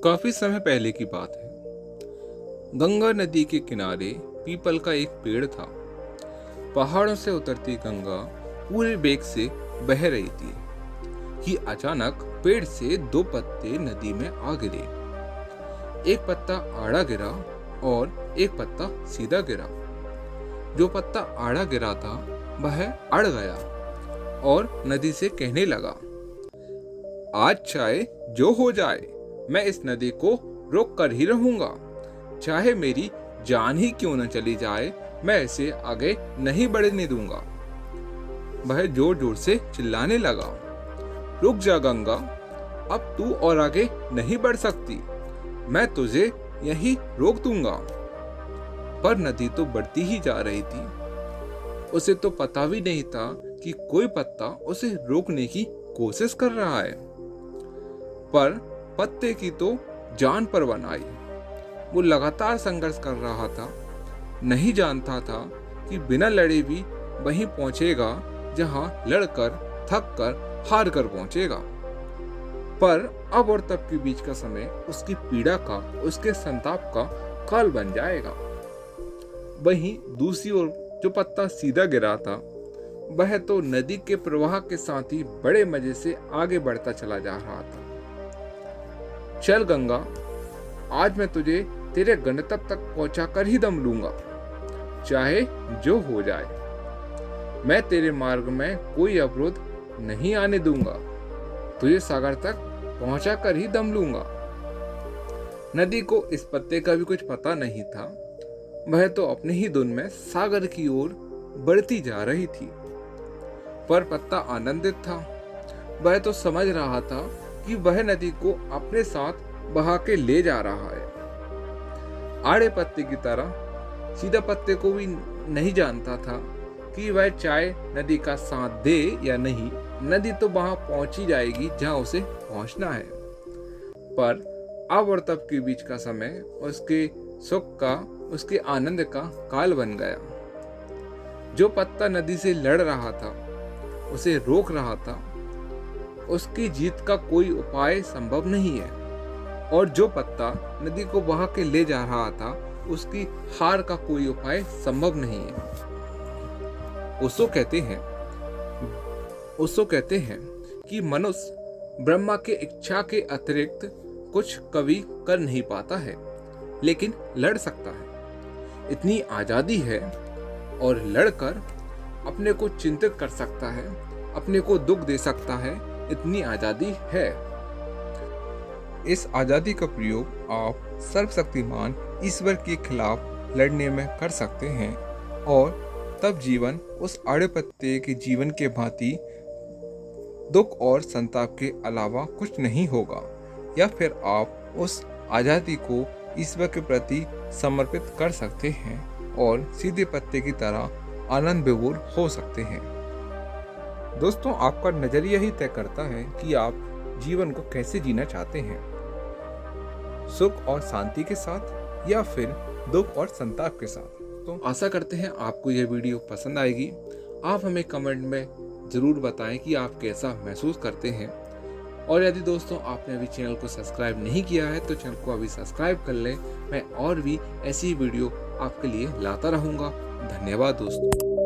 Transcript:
काफी समय पहले की बात है। गंगा नदी के किनारे पीपल का एक पेड़ था। पहाड़ों से उतरती गंगा पूरे वेग से बह रही थी कि अचानक पेड़ से दो पत्ते नदी में आ गिरे। एक पत्ता आड़ा गिरा और एक पत्ता सीधा गिरा। जो पत्ता आड़ा गिरा था वह अड़ गया और नदी से कहने लगा, आज चाहे जो हो जाए मैं इस नदी को रोक कर ही रहूंगा। चाहे मेरी जान ही क्यों न चली जाए, मैं इसे आगे नहीं बढ़ने दूंगा। वह जोर जोर से चिल्लाने लगा, रुक जा गंगा, अब तू और आगे नहीं बढ़ सकती, मैं तुझे यहीं रोक दूंगा। पर नदी तो बढ़ती ही जा रही थी। उसे तो पता भी नहीं था कि कोई पत्ता उसे रोकने की कोशिश कर रहा है। पर पत्ते की तो जान पर बन आई। वो लगातार संघर्ष कर रहा था। नहीं जानता था कि बिना लड़े भी वहीं पहुंचेगा जहां लड़कर, थक कर, हार कर पहुंचेगा। पर अब और तब के बीच का समय उसकी पीड़ा का, उसके संताप का काल बन जाएगा। वहीं दूसरी ओर जो पत्ता सीधा गिरा था वह तो नदी के प्रवाह के साथ ही बड़े मजे से आगे बढ़ता चला जा रहा था। चल गंगा, आज मैं तुझे तेरे गंतव्य तक पहुंचाकर ही दम लूंगा, चाहे जो हो जाए। मैं तेरे मार्ग में कोई अवरोध नहीं आने दूंगा, तुझे सागर तक पहुंचाकर ही दम लूंगा। नदी को इस पत्ते का भी कुछ पता नहीं था। वह तो अपने ही धुन में सागर की ओर बढ़ती जा रही थी। पर पत्ता आनंदित था। वह तो समझ रहा था कि वह नदी को अपने साथ बहा के ले जा रहा है। आड़े पत्ते की तरह सीधा पत्ते को भी नहीं जानता था कि वह चाहे नदी का साथ दे या नहीं, नदी तो वहां पहुंची जाएगी जहां उसे पहुंचना है। पर अब और तब के बीच का समय उसके सुख का, उसके आनंद का काल बन गया। जो पत्ता नदी से लड़ रहा था, उसे रोक रहा था, उसकी जीत का कोई उपाय संभव नहीं है। और जो पत्ता नदी को बहा के ले जा रहा था, उसकी हार का कोई उपाय संभव नहीं है। उसो कहते हैं कि मनुष्य ब्रह्मा के इच्छा के अतिरिक्त कुछ कभी कर नहीं पाता है, लेकिन लड़ सकता है। इतनी आजादी है और लड़कर अपने को चिंतित कर सकता है, अपने को दुख दे सकता है, इतनी आजादी है। इस आजादी का प्रयोग आप सर्वशक्तिमान ईश्वर के खिलाफ लड़ने में कर सकते हैं और तब जीवन उस आड़े पत्ते के जीवन के भांति दुख और संताप के अलावा कुछ नहीं होगा। या फिर आप उस आजादी को ईश्वर के प्रति समर्पित कर सकते हैं और सीधे पत्ते की तरह आनंद विभोर हो सकते हैं। दोस्तों, आपका नजरिया ही तय करता है कि आप जीवन को कैसे जीना चाहते हैं, सुख और शांति के साथ या फिर दुख और संताप के साथ। तो आशा करते हैं आपको यह वीडियो पसंद आएगी। आप हमें कमेंट में जरूर बताएं कि आप कैसा महसूस करते हैं। और यदि दोस्तों आपने अभी चैनल को सब्सक्राइब नहीं किया है तो चैनल को अभी सब्सक्राइब कर लें। मैं और भी ऐसी वीडियो आपके लिए लाता रहूंगा। धन्यवाद दोस्तों।